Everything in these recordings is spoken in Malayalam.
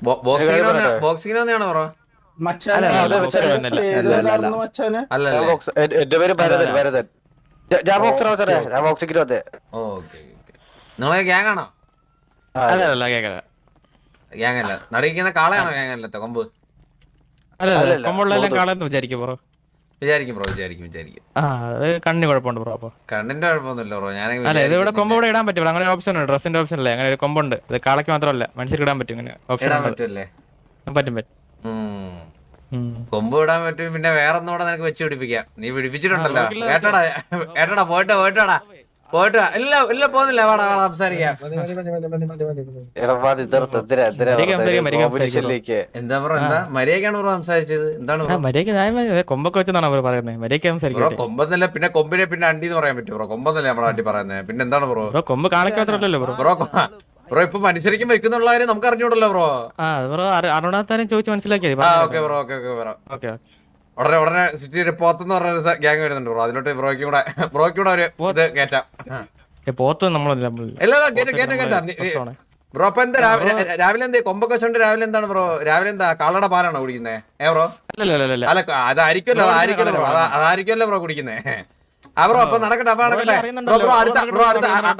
ബോക്സിങ്ങിന് വന്നെയാണോ ബ്രോ? എന്റെ പേര് ഭരതൻ. ഞാൻ ബോക്സിങ്ങിന് വന്നേ. നിങ്ങളെ ഗ്യാങ് ആണോ? അല്ല ഗ്യാങ് അല്ല. നടുക്കുന്ന കാളയാണോ ഗ്യാങ് അല്ലത്തെ കൊമ്പ്? കൊമ്പുള്ളതെല്ലാം കാളെന്ന് വിചാരിക്കും ബ്രോ. വിചാരിക്കും. കണ്ണിന് കുഴപ്പമുണ്ട് ബ്രോ. അപ്പൊ കണ്ണിന്റെ കുഴപ്പമൊന്നുമില്ല ബ്രോ. ഞാൻ ഇവിടെ കൊമ്പ് ഇവിടെ ഇടാൻ പറ്റും. അങ്ങനെ ഓപ്ഷൻ ഉണ്ട്, ഡ്രസ്സിന്റെ ഓപ്ഷൻ അല്ലേ? അങ്ങനെ ഒരു കൊമ്പുണ്ട്. ഇത് കാളയ്ക്ക് മാത്രമല്ല, മനുഷ്യർക്ക് ഇടാൻ പറ്റും. ഇങ്ങനെ ഓപ്ഷൻ പറ്റൂല്ലേ? പറ്റും. കൊമ്പ് ഇടാൻ പറ്റും. പിന്നെ വേറെ ഒന്നുകൂടെ നിനക്ക് വെച്ച് പിടിപ്പിക്കാം. നീ പിടിപ്പിച്ചിട്ടുണ്ടല്ലോ. ഏട്ടടാ പോയിട്ട് ഇല്ല പോകുന്നില്ല. വാടാ സംസാരിക്കാം. എന്താ ബ്രോ? എന്താ മര്യാദക്കാണ് ബ്രോ സംസാരിച്ചത്? എന്താണ് കൊമ്പൊക്കെ വെച്ചെന്നാണ് അവർ പറയുന്നത്. ബ്രോ കൊമ്പെന്നല്ല, പിന്നെ കൊമ്പിനെ പിന്നെ അണ്ടിന്ന് പറയാൻ പറ്റും ബ്രോ? കൊമ്പെന്നല്ലേ നമ്മുടെ നാട്ടിൽ പറയുന്നത്. പിന്നെ എന്താണ് ബ്രോ? കൊമ്പ് കാളയ്ക്ക് മാത്രമല്ലല്ലോ ബ്രോ. ബ്രോ ഇപ്പൊ മനുഷ്യരിക്കും വെക്കുന്നുള്ള കാര്യം നമുക്ക് അറിഞ്ഞൂടല്ലോ ബ്രോ. അറുപതാത്താനും ചോദിച്ച് മനസ്സിലാക്കിയത്. ഉടനെ സിറ്റി പോത്തെന്ന് പറഞ്ഞ ഗ്യാങ് വരുന്നുണ്ട് ബ്രോ. അതിലോട്ട് ബ്രോയ്ക്കും കൂടെ ഒരു ഇത് കേറ്റാം. കേറ്റാം ബ്രോ. അപ്പൊ എന്താ രാവിലെ എന്താ കൊമ്പൊക്കെ വെച്ചോണ്ട് രാവിലെ എന്താണ് ബ്രോ? രാവിലെ എന്താ കാളയുടെ പാലാണോ കുടിക്കുന്നേ? ബ്രോ അല്ല, അതായിരിക്കുമല്ലോ ബ്രോ കുടിക്കുന്നേ. ബ്രോ അപ്പൊ നടക്കട്ടെ. ബ്രോ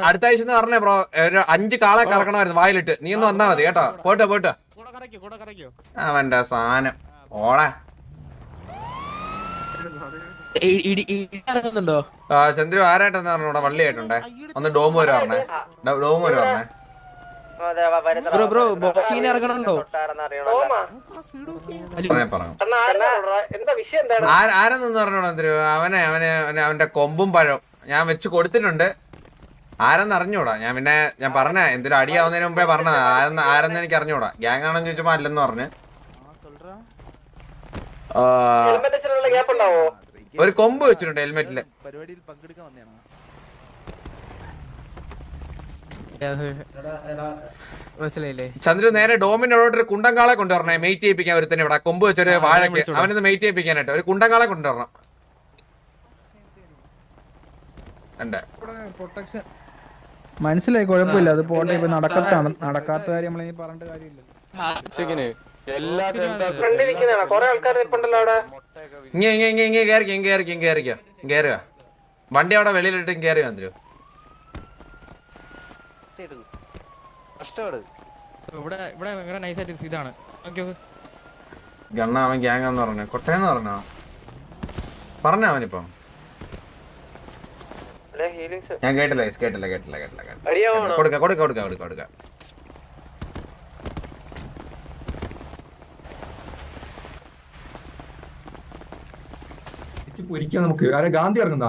അടുത്ത ആഴ്ച പറഞ്ഞേ ബ്രോ. ഒരു 5 കാളെ കറക്കണമായിരുന്നു വായിലിട്ട്. നീ ഒന്ന് വന്നാ മതി കേട്ടോ. പോയിട്ട് അവന്റെ സാധനം ഓളെ. ചന്ദ്രു ആരായിട്ടെന്ന് പറഞ്ഞൂടെ? വള്ളിയായിട്ടുണ്ടേ. ഒന്ന് ഡോം വരെ പറഞ്ഞേ. ആരെന്ന് പറഞ്ഞോടാ ചന്ദ്രു? അവന്റെ കൊമ്പും പഴവും ഞാൻ വെച്ച് കൊടുത്തിട്ടുണ്ട്. ആരെന്ന് അറിഞ്ഞൂടാ. ഞാൻ പറഞ്ഞ എന്തൊരു അടിയാവുന്നതിന് മുമ്പേ പറഞ്ഞതാ. ആരെന്ന് എനിക്ക് അറിഞ്ഞൂടാ. ഗ്യാങ് ആണെന്ന് ചോദിച്ചപ്പോ അല്ലെന്ന് പറഞ്ഞ്. ഒരു കൊമ്പ് വെച്ചിട്ടുണ്ട് ഹെൽമെറ്റില്. ചന്ദ്രു നേരെ ഡോമിനോട് ഒരു കുണ്ടങ്കാളെ കൊണ്ടുവരണേ. മെയ്റ്റ് ചെയ്യിപ്പിക്കാൻ ഒരുത്തന്നെ ഇവിടെ കൊമ്പ് വെച്ചൊരു വാഴയ്ക്ക്. അവനൊന്ന് മെയ്റ്റ് ചെയ്യിപ്പിക്കാനായിട്ട് ഒരു കുണ്ടങ്കാളെ കൊണ്ടുവരണം. മനസ്സിലായി, കുഴപ്പമില്ല. അത് പോട്ടെ. ഇപ്പൊ നടക്കാത്ത കാര്യം നമ്മൾ പറഞ്ഞിട്ട് കാര്യമില്ല. വണ്ടി അവിടെ വെളിയിലിട്ട് കയറി വന്നു. ഗണ്ണ അവൻ ഗ്യാങ്ങാന്ന് പറഞ്ഞു. കൊട്ടയെന്ന് പറഞ്ഞോ അവനിപ്പം? ഞാൻ കേട്ടില്ല. കൊടുക്ക. നമുക്ക് ഗാന്ധി ഇറങ്ങുന്ന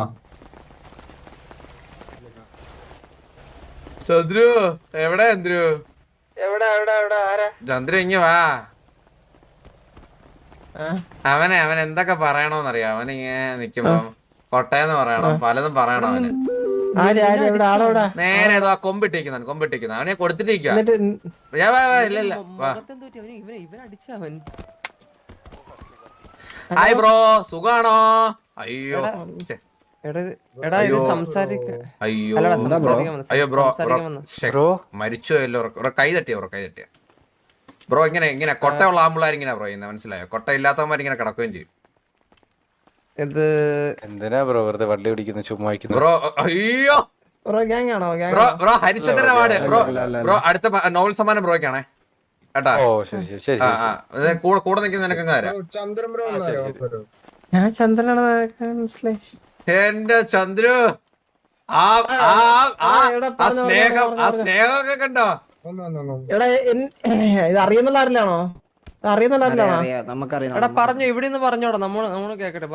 ചന്ദ്രു എവിടെ? ചന്ദ്രു ഇങ്ങ വാ. അവൻ എന്തൊക്കെ പറയണോന്നറിയാം. അവനിങ്ങനെ നിക്കുമ്പോ കൊട്ടയെന്ന് പറയണം, പലതും പറയണം അവന്. നേരെ ഏതോ കൊമ്പിട്ടിരിക്കുന്ന അവനെ കൊടുത്തിട്ടിരിക്കുക. ഇല്ല ഹായ് ബ്രോ, സുഖാണോ? അയ്യോ ബ്രോ മരിച്ചോയല്ലോ. കൈ തട്ടിയ ബ്രോ. ഇങ്ങനെ കൊട്ടയുള്ള ആമ്പിള്ളാരിങ്ങനെ ബ്രോ ചെയ്യുന്നത് മനസ്സിലായോ? കൊട്ട ഇല്ലാത്തവന്മാരിങ്ങനെ കിടക്കുകയും ചെയ്യും. എന്തിനാ ബ്രോ വെറുതെ വള്ളി പിടിക്കുന്ന ചുമ്മാ ബ്രോ? അയ്യോ ബ്രോ ഹരിചന്ദ്രൻ അവാർഡ് ബ്രോ. അടുത്ത നോവൽ സമ്മാനം ബ്രോയ്ക്കാണേ കേട്ടാ. കൂടെ നിൽക്കുന്ന നിനക്കങ്ങ് തരാം. എന്റെ ചന്ദ്രു ആ സ്നേഹമൊക്കെ കണ്ടോ? ഇത് അറിയുന്നുള്ള ആരിലാണോ? പറഞ്ഞു ഇവിടെ നിന്ന് പറഞ്ഞോടാ. നമ്മള് കേക്കട്ടെ.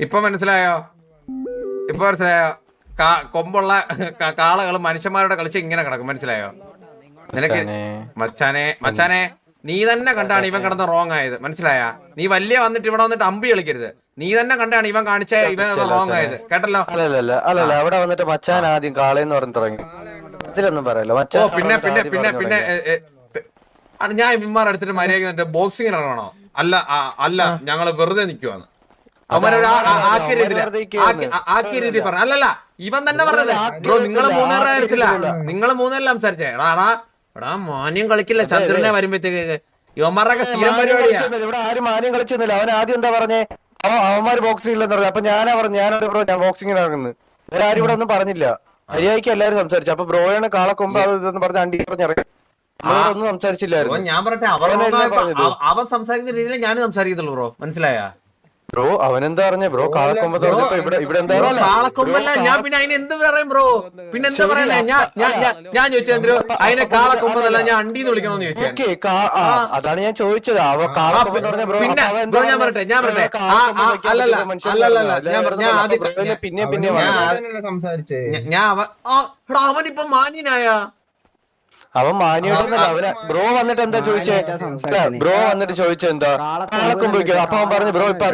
ഇപ്പൊ മനസ്സിലായോ? കൊമ്പുള്ള കാളകൾ മനുഷ്യന്മാരോട് കളിച്ച് ഇങ്ങനെ കിടക്കും. മനസ്സിലായോ നിനക്ക്? മച്ചാനെ നീ തന്നെ കണ്ടാണ് ഇവൻ കിടന്ന് റോങ് ആയത്. മനസ്സിലായ? നീ വലിയ വന്നിട്ട് ഇവിടെ വന്നിട്ട് അമ്പി കളിക്കരുത്. നീ തന്നെ കണ്ടാണ് ഇവൻ കാണിച്ച ഇവൻ റോങ് ആയത്. കേട്ടല്ലോ? അല്ലല്ല അവിടെ വന്നിട്ട് മച്ചാൻ ആദ്യം കാളയെന്ന് പറഞ്ഞു തുടങ്ങി. അതിലൊന്നും പറയല്ലോ. പിന്നെ ഞാൻ ഇവന്മാർ എടുത്തിട്ട് മര്യാദ ബോക്സിങ്ങിന് ഇറങ്ങണോ? അല്ല ഞങ്ങള് വെറുതെ നിക്കുവാന്ന് അവന്മാരോട് ആക്കിയ രീതി പറഞ്ഞു. അല്ലല്ല ഇവൻ തന്നെ പറഞ്ഞത് ബ്രോ. നിങ്ങള് മൂന്നേരം സംസാരിച്ചേ. എടാ മാന്യം കളിക്കില്ല ചന്ദ്രനെ വരുമ്പത്തേക്ക് യുവമാരുടെ സ്ഥിരം പരിപാടിയാ. ഇവിടെ ആരും മാന്യം കളിച്ചൊന്നുമില്ല. അവൻ ആദ്യം എന്താ പറഞ്ഞേ, അവന്മാര് ബോക്സിംഗ് ഇല്ലെന്ന് പറഞ്ഞു. അപ്പൊ ഞാനാ പറഞ്ഞു ഞാനൊരു ബ്രോ ഞാൻ ബോക്സിംഗിന് ഇറങ്ങുന്നു. വേറെ ആരും ഇവിടെ ഒന്നും പറഞ്ഞില്ല. മര്യാദയ്ക്ക് എല്ലാരും സംസാരിച്ചു. അപ്പൊ ബ്രോയാണ് കാളക്കൊമ്പ് അത് ഇതെന്ന് പറഞ്ഞ അണ്ടി പറഞ്ഞിറങ്ങി. ഒന്നും സംസാരിച്ചില്ലായിരുന്നു. ഞാൻ പറയട്ടെ അവൻ സംസാരിക്കുന്ന രീതിയിൽ ഞാനും സംസാരിക്കത്തുള്ളൂ ബ്രോ, മനസ്സിലായ? ബ്രോ അവനെന്താ പറഞ്ഞേ, ബ്രോ കാളക്കൊമ്പ് പറഞ്ഞപ്പോ ഇവിടെ എന്താ കാളക്കൊമ്പല്ല. ഞാൻ പിന്നെ അതിന് എന്ത് പറയും ബ്രോ? പിന്നെ എന്താ പറയുന്നേ? ഞാൻ ചോദിച്ചു ചന്ദ്രു അതിനെ കാളക്കൊമ്പല്ല ഞാൻ അണ്ടിന്ന് വിളിക്കണോന്ന് ചോദിച്ചു. അതാണ് ഞാൻ ചോദിച്ചത്. പിന്നെ ബ്രോ ഞാൻ പറയട്ടെ അല്ലല്ല പിന്നെ അവനിപ്പോ മാന്യനായ അവൻ മാന്യമായിട്ടൊന്നല്ല. അവന് ബ്രോ വന്നിട്ട് എന്താ ചോദിച്ചേ? ബ്രോ വന്നിട്ട് ചോദിച്ചെന്താ കാളക്കൊമ്പ് വെക്കുക. അപ്പൊ അവൻ പറഞ്ഞു ബ്രോ ഇപ്പൊ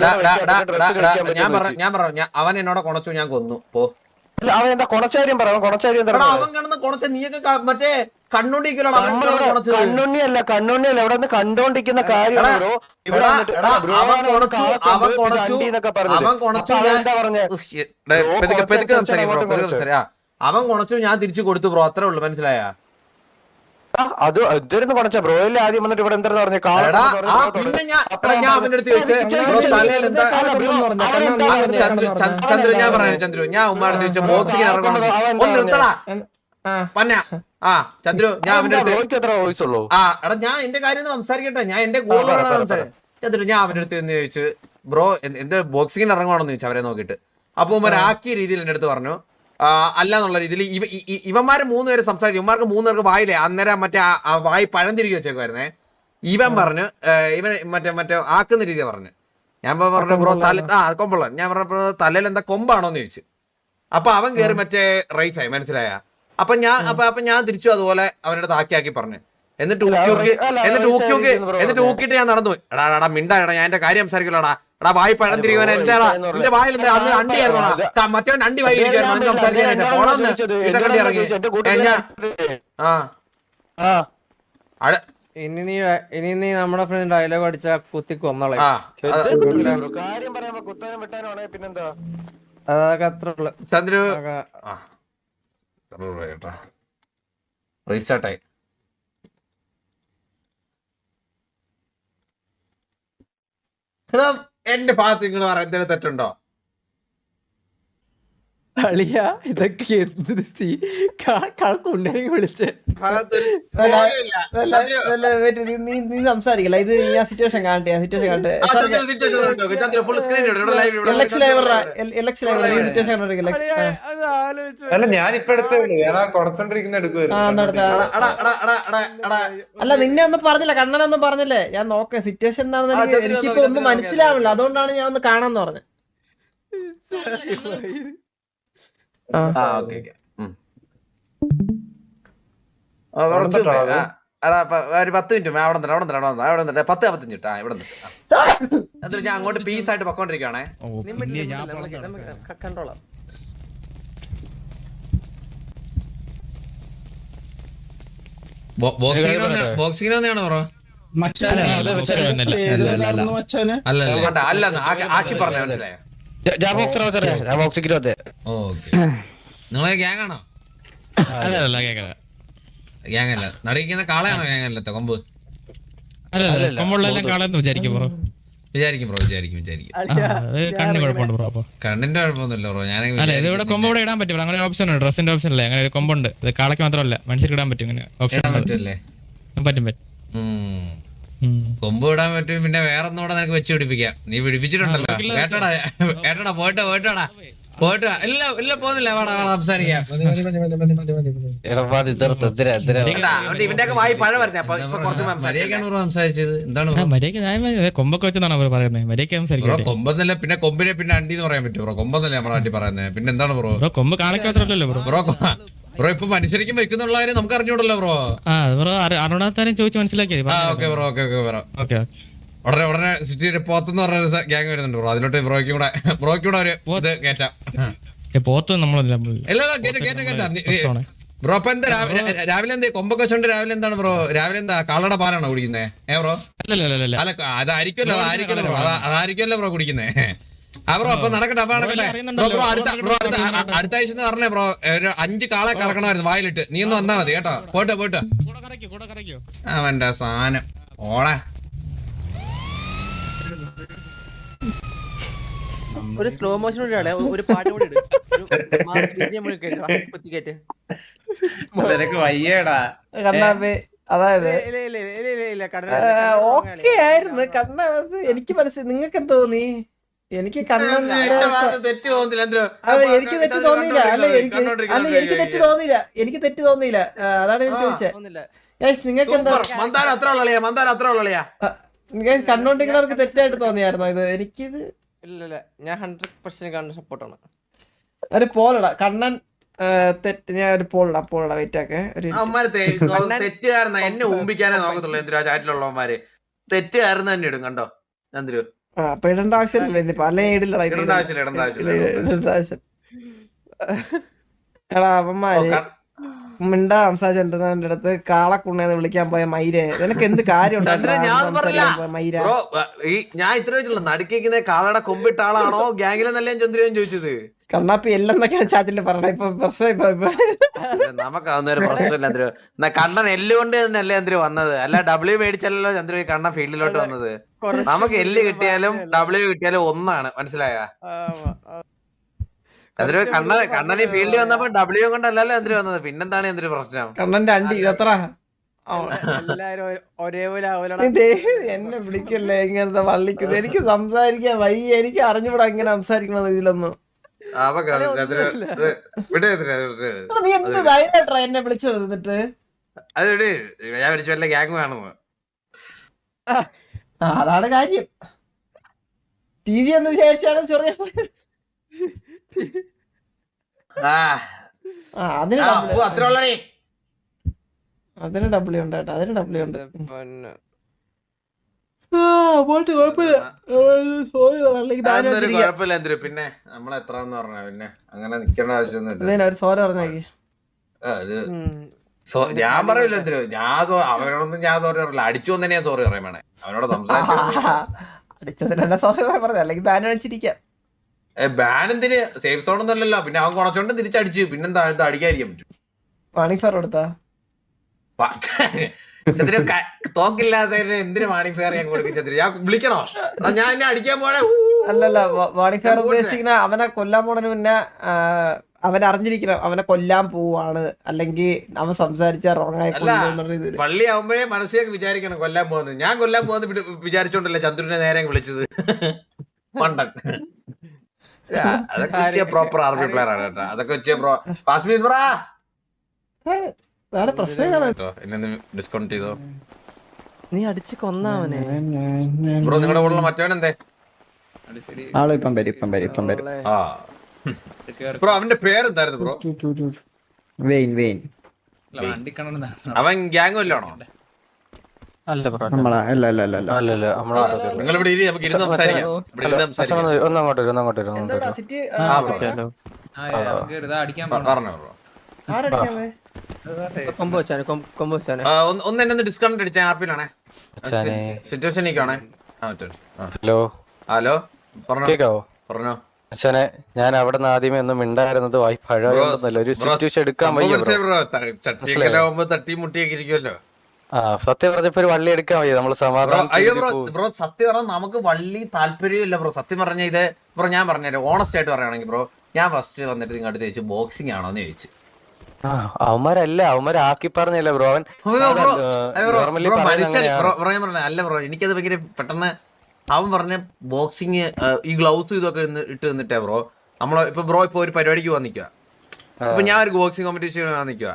ഞാൻ പറഞ്ഞു അവൻ എന്നോട് കൊണച്ചു ഞാൻ കൊന്നു പോ. അവൻ എന്താ കൊണച്ചാര്യം പറയാം. കൊണച്ചാര്യം എന്താ അവൻ കിടന്ന് കൊണച്ച നീയൊക്കെ മറ്റേ കണ്ണുണ്ടിക്കലോടാ. കണ്ണുണ്ണിയല്ല ഇവിടെ നിന്ന് കണ്ടോണ്ടിരിക്കുന്ന കാര്യമാണ് ബ്രോ. ഇവിടെ എന്താ പറഞ്ഞേ? അവൻ കൊണച്ചു ഞാൻ തിരിച്ചു കൊടുത്തു ബ്രോ, അത്രേ ഉള്ളു, മനസ്സിലായ? അത് ഇതൊരുന്ന് കൊണച്ച ബ്രോയില് ആദ്യം വന്നിട്ട് ഇവിടെ എന്താ പറഞ്ഞ പിന്നെ ഞാൻ അവന്റെ അടുത്ത് ചന്ദ്രു ഞാൻ പറയാം ചന്ദ്രു ഞാൻ ഉമ്മാടുത്ത് ചോദിച്ച ബോക്സിംഗ് ഇറങ്ങണം ചന്ദ്രു ഞാൻ അവന്റെ അടുത്ത് എത്ര വോയിസ് ഉള്ളൂ? എടാ ഞാൻ എന്റെ കാര്യം സംസാരിക്കട്ടെ, ഞാൻ എന്റെ ഗോളോടാണ് സംസാരിച്ചത്. ചന്ദ്രു ഞാൻ അവന്റെ അടുത്ത് എന്ന് ചോദിച്ചു ബ്രോ എന്ത് ബോക്സിംഗിന് ഇറങ്ങണമെന്ന് ചോദിച്ചു അവരെ നോക്കിയിട്ട്. അപ്പൊ ഉമ്മാരാക്കിയ രീതിയിൽ എന്റെ അടുത്ത് പറഞ്ഞു അല്ല എന്നുള്ള രീതിയിൽ ഇവന്മാര് മൂന്നുപേര് സംസാരിച്ചു. ഇവന്മാർക്ക് മൂന്നുപേർക്ക് വായില്ലേ അന്നേരം മറ്റേ വായി പഴം തിരികെ വെച്ചേക്കുവായിരുന്നേ. ഇവൻ പറഞ്ഞു ഇവൻ മറ്റേ ആക്കുന്ന രീതി പറഞ്ഞു. ഞാൻ പറഞ്ഞു ബ്രോ കൊമ്പുള്ള ഞാൻ പറഞ്ഞ തലയിൽ എന്താ കൊമ്പാണോന്ന് ചോദിച്ചു. അപ്പൊ അവൻ കയറി മറ്റേ റൈസ് ആയി, മനസ്സിലായ? അപ്പൊ ഞാൻ തിരിച്ചു അതുപോലെ അവരുടെ ആക്കി പറഞ്ഞു. എന്നിട്ട് ഊക്കിയിട്ട് ഞാൻ നടന്നു. എടാ മിണ്ടാടാ ഞാൻ എന്റെ കാര്യം സംസാരിക്കലോടാ. എടാ വായി പഴം തിരികെ എന്താടാ എന്റെ വായിൽ അന്ന് അണ്ടിയായിരുന്നു മറ്റേ അണ്ടി വായിരിക്കുന്നു ഇനി നീ നമ്മുടെ ഫ്രണ്ട് ഡയലോഗ് അടിച്ച കുത്തി കൊന്നോളെ. കാര്യം പറയുമ്പോ കുത്താനും വെട്ടാനും പിന്നെന്താ അതൊക്കെ അത്ര ഉള്ളു. ചന്ദ്രു റീസ്റ്റാർട്ടായി. എന്റെ ഭാഗത്ത് നിങ്ങൾ പറയാൻ എന്തെങ്കിലും തെറ്റുണ്ടോ? അളിയാ ഇതൊക്കെ കണക്കുണ്ടെങ്കിൽ വിളിച്ചേ നീ സംസാരിക്കല. ഇത് ഞാൻ സിറ്റുവേഷൻ കാണട്ടെ അല്ല നിന്നെ ഒന്നും പറഞ്ഞില്ല, കണ്ണനൊന്നും പറഞ്ഞില്ലേ. ഞാൻ നോക്കാം സിറ്റുവേഷൻ എന്താണെന്ന് എനിക്കിപ്പോ ഒന്നും മനസ്സിലാവില്ല. അതുകൊണ്ടാണ് ഞാൻ ഒന്ന് കാണാന്ന് പറഞ്ഞത്. ഒരു 10 മിനിറ്റ് അവിടെ 10-15 ഇവിടെ എന്നിട്ട് ഞാൻ അങ്ങോട്ട് പീസ് ആയിട്ട് പൊക്കോണ്ടിരിക്കുകയാണേ. കണ്ടോളാം. ബോക്സിംഗിന് വന്നെയാണോ ബ്രോ? അല്ല ആക്കി പറഞ്ഞ മനസ്സിലായോ? നിങ്ങളെ ഗ്യാങ്ങാണോ? ഗ്യാങ്ങല്ല നടിക്കുന്ന കാളയാണോ? ഗ്യാങ്ങല്ലത്തെ കൊമ്പ് വിചാരിക്കും ബ്രോ. കണ്ണിന്റെ കുഴപ്പമൊന്നുമില്ല ബ്രോ. ഞാൻ കൊമ്പ് ഇടാൻ പറ്റും. അങ്ങനെ ഓപ്ഷൻ ഉണ്ട്, ഡ്രസ്സിന്റെ ഓപ്ഷൻ അല്ലേ? അങ്ങനെ ഒരു കൊമ്പുണ്ട്. ഇത് കാളയ്ക്ക് മാത്രമല്ല മനുഷ്യർക്ക് ഇടാൻ പറ്റും. ഇങ്ങനെ ഓപ്ഷൻ പറ്റല്ലേ? പറ്റും. കൊമ്പ് ഇടാൻ പറ്റും. പിന്നെ വേറെ ഒന്നുകൂടെ നിനക്ക് വെച്ച് പിടിപ്പിക്കാം. നീ പിടിപ്പിച്ചിട്ടുണ്ടല്ലോ. കേട്ടടാ പോയിട്ട് ഇല്ല പോകുന്നില്ല. വേടാ സംസാരിക്കാം. ഇവന്റെയൊക്കെ വായി പഴം വരുന്നേ സംസാരിച്ചത് എന്താണ്? കൊമ്പൊക്കെ വെച്ചെന്നാണ് അവർ പറയുന്നത്. മര്യാദയ്ക്ക് സംസാരിക്കാം. കൊമ്പെന്നല്ല പിന്നെ കൊമ്പിനെ പിന്നെ അണ്ടി എന്ന് പറയാൻ പറ്റും ബ്രോ. കൊമ്പെന്നല്ലേ നമ്മുടെ നാട്ടിൽ പറയുന്നത്. പിന്നെ എന്താണ് ബ്രോ? കൊമ്പ് കാളയ്ക്ക് മാത്രമല്ലല്ലോ ബ്രോ ഇപ്പൊ മനുഷ്യരിക്കും വെക്കുന്നുള്ള കാര്യം നമുക്ക് അറിഞ്ഞൂടല്ലോ ബ്രോ. അറിയാത്താരും ചോദിച്ച് മനസ്സിലാക്കിയത്. ഉടനെ സിറ്റി പോത്തെന്ന് പറഞ്ഞ ഗ്യാങ് വരുന്നുണ്ട് ബ്രോ. അതിലോട്ട് ബ്രോയ്ക്കും കൂടെ ഒരു ഇത് കേറ്റാം. പോത്ത് നമ്മളല്ല ബ്രോ. അപ്പൊ എന്താ രാവിലെ എന്താ കൊമ്പൊക്കെ വെച്ചോണ്ട് രാവിലെ എന്താണ് ബ്രോ? രാവിലെ എന്താ കാളയുടെ പാലാണോ കുടിക്കുന്നേ? ബ്രോ അല്ല അതായിരിക്കുമല്ലോ ബ്രോ കുടിക്കുന്നേ. ബ്രോ അപ്പൊ നടക്കട്ടെ ബ്രോ. അടുത്ത ആഴ്ച പറഞ്ഞേ ബ്രോ. ഒരു 5 കാളെ കറക്കണമായിരുന്നു വായിലിട്ട്. നീ ഒന്ന് വന്നാ മതി കേട്ടോ. പോയിട്ട് അവന്റെ സാധനം ഓളെ ഒരു സ്ലോ മോഷൻ കൂടി ഒരു പാട്ട് കൂടി ഇട്. ഒരു മാസ് BGM കൂടി കേട്ടോ, കുത്തിക്കേറ്റ്. നിനക്ക് വയ്യേടാ. കണ്ണാപ്പി അതായത് ഇല്ല ഓക്കെ ആയിരുന്നു കണ്ണ. എനിക്ക് മനസ്സിലായി. നിങ്ങൾക്ക് എന്ത് തോന്നി? എനിക്ക് കണ്ണന്റെ തെറ്റ് തോന്നുന്നില്ല എന്തിനോ അല്ല എനിക്ക് തെറ്റ് തോന്നിയില്ല. എനിക്ക് തെറ്റ് തോന്നിയില്ല. എനിക്ക് തെറ്റ് തോന്നിയില്ല. അതാണ് ഞാൻ ചോദിച്ചത്. നിങ്ങൾക്ക് എന്താ മന്ദാരം അത്ര ഉള്ളിയാ മന്ദാരം അത്ര ഉള്ളിയാ കണ്ണോണ്ടിരിക്കുന്നവർക്ക് തെറ്റായിട്ട് തോന്നിയായിരുന്നോ ഇത്? എനിക്കിത് ഇല്ല ഞാൻ 100% കണ്ണൻ സപ്പോർട്ടാണ്. ഒരു പോളടാ കണ്ണൻ തെറ്റ്. ഞാൻ ഒരു പോളടാ വെയിറ്റ് ആക്കെ ഒരു അവന്മാര് തെറ്റുകാരന എന്നെ ഊമ്പിക്കാനേ നോക്കത്തുള്ളൂ. എന്തിനാ ചാറ്റിലുള്ളവന്മാര് തെറ്റുകാരൻ തന്നെ ഇടും കണ്ടോ എന്തിരു. അപ്പൊ ഇടേണ്ട ആവശ്യമില്ല. ഇനിയിപ്പോ അല്ലെ ഇടില്ലടാ. ഇടേണ്ട ആവശ്യമില്ല. എടാ അവന്മാര് മിണ്ടാ സംസാരിച്ചിട്ടുണ്ടെന്റെ അടുത്ത് കാളക്കുണ്ണേന്ന് വിളിക്കാൻ പോയ മൈരെ. നിനക്ക് എന്ത് കാര്യം മൈര? ഞാൻ ഇത്ര വെച്ചുള്ളൂ നടുക്കിക്കുന്ന കാളയുടെ കൊമ്പിട്ട ആളാണോ ഗ്യാങ്ങിലെന്നല്ലേ ചന്ദ്രൻ ചോദിച്ചത്. കണ്ണാപ്പി എല്ലാം എന്നൊക്കെയാണ് ചാറ്റില് പറഞ്ഞ. ഇപ്പൊ പ്രശ്നം നമുക്ക് അതൊന്നും ഒരു പ്രശ്നമില്ല ചന്ദ്രു. എന്നാ കണ്ണൻ എല്ലുകൊണ്ട് തന്നെയല്ലേ ചന്ദ്രു വന്നത്. അല്ല W മേടിച്ചല്ലോ ചന്ദ്രു കണ്ണൻ ഫീൽഡിലോട്ട് വന്നത്. നമുക്ക് എല്ല് കിട്ടിയാലും W കിട്ടിയാലും ഒന്നാണ്. മനസ്സിലായ ചന്ദ്രു? കണ്ണന് ഫീൽഡിൽ വന്നപ്പോ W കൊണ്ടല്ലല്ലോ ചന്ദ്രു വന്നത്. പിന്നെന്താണ് ചന്ദ്രു പ്രശ്നം? കണ്ണന്റെ അണ്ടി ഇതത്ര എല്ലാരും ഒരേപോലെ എന്നെ വിളിക്കല്ലേ ഇങ്ങനത്തെ വള്ളിക്കുന്നത്. എനിക്ക് സംസാരിക്കാൻ വയ്യ. എനിക്ക് അറിഞ്ഞൂടാ ഇങ്ങനെ സംസാരിക്കണത് ഇതിലൊന്നും. നീ എന്ത് ധൈര്യമായിട്ടാ എന്നെ വിളിച്ചത്? എന്നിട്ട് അത് ഞാൻ വിളിച്ചു വല്ല ഗ്യാങ് വേണമെന്ന്. അതാണ് കാര്യം. TG എന്ന് വിചാരിച്ചാണ് ചെറിയ അതിന് W ഉണ്ട് കേട്ടോ. അതിന് W ഉണ്ട്. കുഴപ്പമില്ല എന്തൊരു. പിന്നെ നമ്മളെത്രാന്ന് പറഞ്ഞ പിന്നെ അങ്ങനെ നിക്കേണ്ട ആവശ്യമൊന്നുമില്ല. ഒരു സോറി പറഞ്ഞേക്ക്. ഞാൻ പറയില്ല എന്തിനു. അവരോടൊന്നും ഞാൻ സോറി പറയില്ല. അടിച്ചു തന്നെ ഞാൻ സോറി പറയാൻ വേണേ. അവനോട് സംസാരിച്ചു അടിച്ചതിനെ സോറി പറഞ്ഞു. അല്ലെങ്കിൽ ബാൻ അടിച്ചിരിക്കാം. ബാൻ എന്തിന്? സേഫ് സോൺ ഒന്നും അല്ലല്ലോ. പിന്നെ അവൻ കുറച്ചോണ്ട് തിരിച്ചടിച്ചു. പിന്നെന്താ അടിക്കാതിരിക്കാൻ പറ്റും. വാണിഫർ കൊടുത്താ തോക്കില്ലാതെ എന്തിനു വാണിംഗ് ഫെയർ ഞാൻ കൊടുക്കും ചന്ദ്ര? ഞാൻ വിളിക്കണോ? ഞാൻ എന്നെ അടിക്കാൻ പോണേ. അല്ലല്ല വാണിഫെയർ ഉദ്ദേശിക്കുന്ന അവനെ കൊല്ലാൻ പോണതിന് മുന്നേ അവൻ അറിഞ്ഞിരിക്കണം അവനെ കൊല്ലാൻ പോവാണ്. അല്ലെങ്കിൽ അവൻ സംസാരിച്ച റോങ് ആയി പള്ളി ആവുമ്പോഴേ മനസ്സിലേക്ക് വിചാരിക്കണം കൊല്ലാൻ പോകുന്നത്. ഞാൻ കൊല്ലാൻ പോകുന്നത് വിചാരിച്ചോണ്ടല്ലേ ചന്ദ്രനെ നേരെ വിളിച്ചത്. പണ്ടൻ അതൊക്കെ പ്രോപ്പർ ആർമി പ്ലെയർ ആണ് കേട്ടോ. അതൊക്കെ ഡിസ്കൗണ്ട് ചെയ്തോ. നീ അടിച്ച് കൊന്നവനെ ബ്രോ. നിങ്ങളുടെ കൂടെ മറ്റവൻ എന്തേ? ബ്രോ അവന്റെ പേരെന്തായിരുന്നു ബ്രോ? അവൻ ഗ്യാങ് വല്ലാണോ? നിങ്ങൾ ഇവിടെ നമുക്ക് ഇരുന്ന് സംസാരിക്കാം. പറഞ്ഞോ ബ്രോ. ഒന്ന് എന്നെ ഡിസ്കൗണ്ട് അടിച്ച ആർപ്പിലാണേ. സിറ്റുവേഷനിലേക്കാണേ. ഹലോ ഹലോ കേക്കാവോ? പറഞ്ഞോ. അച്ഛനെ ഞാൻ അവിടെ നിന്ന് ആദ്യമേ ഒന്നും മിണ്ടായിരുന്നത് പഴയൊന്നല്ല. ഒരു സിറ്റുവേഷൻ എടുക്കാൻ വയ്യ. തട്ടി മുട്ടിയൊക്കെ ഇരിക്കുമല്ലോ. സത്യം പറഞ്ഞപ്പോ ഒരു വള്ളി എടുക്കാൻ വയ്യ. നമ്മള് സമാധാനം. അയ്യോ ബ്രോ സത്യം പറഞ്ഞാൽ നമുക്ക് വള്ളി താല്പര്യമില്ല ബ്രോ. സത്യം പറഞ്ഞ ഇത് ബ്രോ ഞാൻ പറഞ്ഞുതരാം. ഓണസ്റ്റ് ആയിട്ട് പറയുകയാണെങ്കിൽ ബ്രോ ഞാൻ ഫസ്റ്റ് വന്നിട്ട് നിങ്ങളുടെ അടുത്ത് ചോദിച്ചു ബോക്സിംഗ് ആണോന്ന് ചോദിച്ചു. അവന്മാരല്ല അവന്മാരെ ആക്കി പറഞ്ഞില്ല ബ്രോ. അവൻ അല്ല ബ്രോ എനിക്കത് ഭയങ്കര പെട്ടെന്ന് അവൻ പറഞ്ഞ ബോക്സിങ് ഈ ഗ്ലൗസ് ഇതൊക്കെ ഇട്ട് നിന്നിട്ടേ ബ്രോ. ഇപ്പൊ ബ്രോ ഇപ്പൊ ഒരു പരിപാടിക്ക് പോകാൻ നിൽക്കുക. അപ്പൊ ഞാൻ ഒരു ബോക്സിംഗ് കോമ്പറ്റീഷൻ വന്ന് നിൽക്കുക.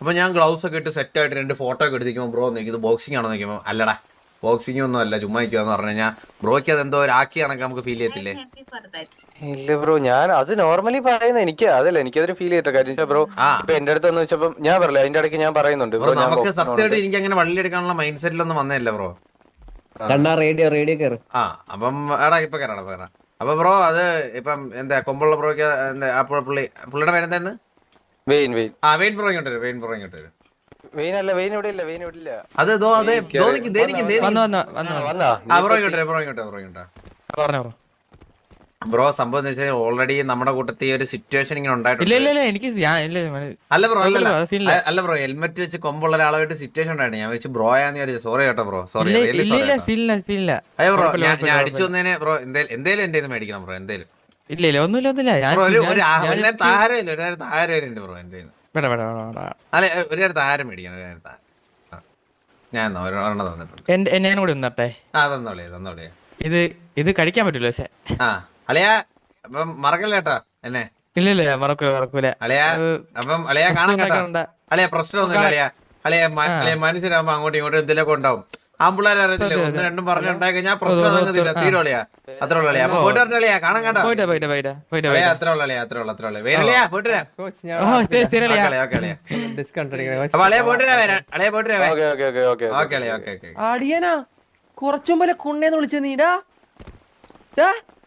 അപ്പൊ ഞാൻ ഗ്ലൗസ് ഒക്കെ ഇട്ട് സെറ്റ് ആയിട്ട് 2 ഫോട്ടോ ഒക്കെ എടുത്തിരിക്കുമ്പോൾ ബ്രോ ഇത് ബോക്സിംഗ് ആണോ നോക്കിയപ്പോ അല്ലടാ ബോക്സിംഗ് ഒന്നും അല്ല ചുമ്മാ നിൽക്കുവാന്ന് പറഞ്ഞു കഴിഞ്ഞാൽ ബ്രോയ്ക്ക് അത് എന്തോ ഒരു ആക്കി കണക്ക് നമുക്ക് ഫീൽ ചെയ്യത്തില്ലേ? ഇല്ല ബ്രോ ഞാൻ അത് നോർമലി പറയുന്ന എനിക്ക് അതല്ല എനിക്കതൊരു ഫീൽ ചെയ്തിട്ട് കാര്യം ബ്രോ. ഇപ്പൊ എന്റെ അടുത്ത് എന്ന് വെച്ചപ്പോ ഞാൻ പറയില്ല അതിന്റെ ഇടയ്ക്ക് ഞാൻ പറയുന്നുണ്ട് ബ്രോ. നമുക്ക് സത്യമായിട്ട് എനിക്ക് അങ്ങനെ വള്ളി എടുക്കാനുള്ള മൈൻഡ് സെറ്റിലൊന്നും വന്നേല്ല ബ്രോ. റേഡിയോ ആ അപ്പം എടാ ഇപ്പൊ കയറാ. അപ്പൊ ബ്രോ അത് ഇപ്പം എന്താ കൊമ്പുള്ള ബ്രോയ്ക്ക് എന്താ പുള്ളിയുടെ പേരെന്തായിരുന്നു? വെയിൻ ബ്രോ ഇങ്ങോട്ട് വരും. വെയിൻ അല്ല വെയിൻ ഇവിടെ ഇല്ല. അത് ബ്രോ ഇങ്ങോട്ട്. ബ്രോ സംഭവം എന്ന് വെച്ചാൽ ഓൾറെഡി നമ്മുടെ കൂട്ടത്തിൽ ഒരു സിറ്റുവേഷൻ ഇങ്ങനെ ഇല്ല ഉണ്ടായിട്ടുണ്ട്. ഇല്ല ഇല്ല എനിക്ക് അല്ല ബ്രോ അല്ല സീനില്ല. അല്ല ബ്രോ ഹെൽമെറ്റ് വെച്ച് കൊമ്പുള്ള ഒരാളായിട്ട് സിറ്റുവേഷൻ ഉണ്ടായിരുന്നു. ഞാൻ വെച്ച് ബ്രോ ആന്ന് വിചാരിച്ചു. സോറി കേട്ടോ ബ്രോ, സോറി ഇല്ല റിയലി ഇല്ല സോറി ഇല്ല കേട്ടോ. സീനില്ല. അയ്യോ ബ്രോ കുഴപ്പമില്ല, ഞാൻ കുഴപ്പമില്ല, അടിച്ചു വന്നതിന് ബ്രോ എന്തേലും എന്റെ മേടിക്കണം ബ്രോ എന്തേലും. ഇല്ല ഇല്ല ഒന്നുമില്ല ഞാൻ ബ്രോ ഒരു ഞാൻ- താരം ഇല്ല, ഒരു താരം ഉണ്ട് ബ്രോ എന്റെ കയ്യിന്ന്. വേണ്ട വേണ്ട വേണ്ട വേണ്ട. അല്ലെ ഒരു താരം മേടിക്കണം, ഒരു താരം. ആ. ഞാൻ ഒരെണ്ണം തന്നിട്ടുണ്ട്. ഞാൻ കൂടി ഒന്നട്ടെ. തന്നോളേ. ഇത് കഴിക്കാൻ പറ്റൂല പക്ഷെ. ആ അളിയാ അപ്പം മറക്കല്ല കേട്ടോ എന്നെ. ഇല്ല ഇല്ല മറക്കൂല. അളിയാ അപ്പം അളിയാ കാണാൻ കേട്ടോ. അളിയാ പ്രശ്നമൊന്നുമില്ല അളിയാ. അളിയ മനുഷ്യരാകുമ്പോ അങ്ങോട്ടും ഇങ്ങോട്ടും എന്തെങ്കിലുമൊക്കെ ഉണ്ടാവും. ആമ്പിള്ളേരെ അറിയത്തില്ല, ഒന്ന് രണ്ടും പറഞ്ഞുണ്ടായി കഴിഞ്ഞാൽ പ്രശ്നം സംഗതിയില്ല, തീരുവളിയാ. അത്ര ഉള്ള അളിയാ. അപ്പൊ പോയിട്ട് വരട്ടളിയാ, കാണാൻ കേട്ടോ. അളിയാ അത്ര ഉള്ള വേരളിയാ പോയിട്ട് വരാം. കോച്ച് ഓക്കെ അളിയാ. ഡിസ്കൗണ്ട് അപ്പൊ അളിയാ പോയിട്ട് വരാം. അളിയാ പോയിട്ട് വരാം. Okay okay okay okay okay അളിയാ ഓക്കെ. അടിയനാ കുറച്ചും പോലെ കുണ്ണേന്ന് വിളിച്ച നീടാ.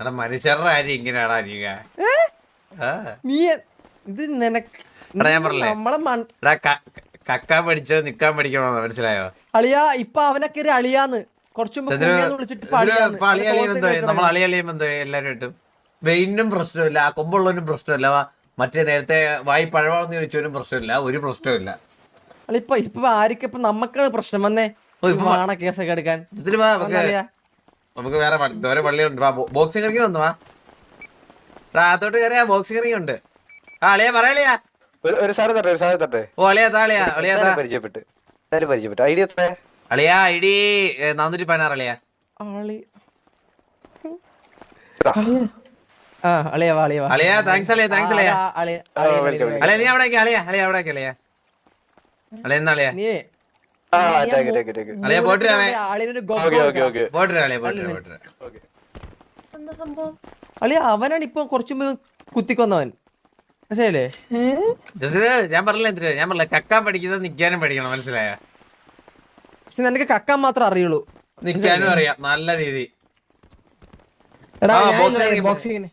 എടാ മനുഷ്യരുടെ കാര്യം ഇങ്ങനെയാടാ നീക. നീ ഇത് നിനക്ക് എടാ ഞാൻ പറഞ്ഞില്ലേ നമ്മളെ എടാ കക്കാൻ പഠിച്ചോ നിക്കാൻ പഠിക്കണോന്ന് മനസ്സിലായോ? അളിയാ ഇപ്പൊ അവനൊക്കെ ഒരു അളിയാന്ന് കുറച്ചും നമ്മൾ അളിയളിയും എന്തോ എല്ലാരും ഇട്ടും വെയിനും പ്രശ്നമില്ല, കൊമ്പുള്ളവനും പ്രശ്നമില്ല, മറ്റേ നേരത്തെ വായി പഴവാന്ന് ചോദിച്ചവനും പ്രശ്നമില്ല, ഒരു പ്രശ്നമില്ല. ഇപ്പൊ ആർക്കിപ്പൊ നമ്മക്കാണ് പ്രശ്നം വന്നേ കേസൊക്കെ എടുക്കാൻ. ഇതില് വാ, നമുക്ക് വേറെ ഓരോ പള്ളികളുണ്ട്. ബോക്സിംഗ് ഇറങ്ങി വന്നു വാ അതോട്ട് കയറിയാ. ബോക്സിംഗ് ഇറങ്ങി ഉണ്ട്. ആ അളിയാ പറയാളിയാ. ഒരു സാധനം തട്ടെ ഓ അളിയാ താളിയാ അളിയാ പരിചയപ്പെട്ട് ഐഡിയ എത്ര? അളിയാ ഐഡി 416 അളിയാ. അളിയാ താങ്ക്സ് അളിയാ താങ്ക്സ് അളിയാ. അളിയാ നീ അവിടെ അളിയാ അവിടെ അളിയാ എന്നാ അളിയാ അളിയാ പോയിട്ട് അളിയ അവനാണ് ഇപ്പൊ കുറച്ചും കുത്തിക്കൊന്നവൻ. മനസ്സിലായില്ലേ? ഞാൻ പറഞ്ഞില്ല ഞാൻ പറഞ്ഞില്ല കക്കാൻ പഠിക്കുന്നത് നിക്കാനും പഠിക്കണം, മനസ്സിലായ? പക്ഷെ നിനക്ക് കക്കാൻ മാത്രം അറിയുള്ളൂ, നിക്കാനും അറിയാം നല്ല രീതി. ബോക്സിങ്ങിന്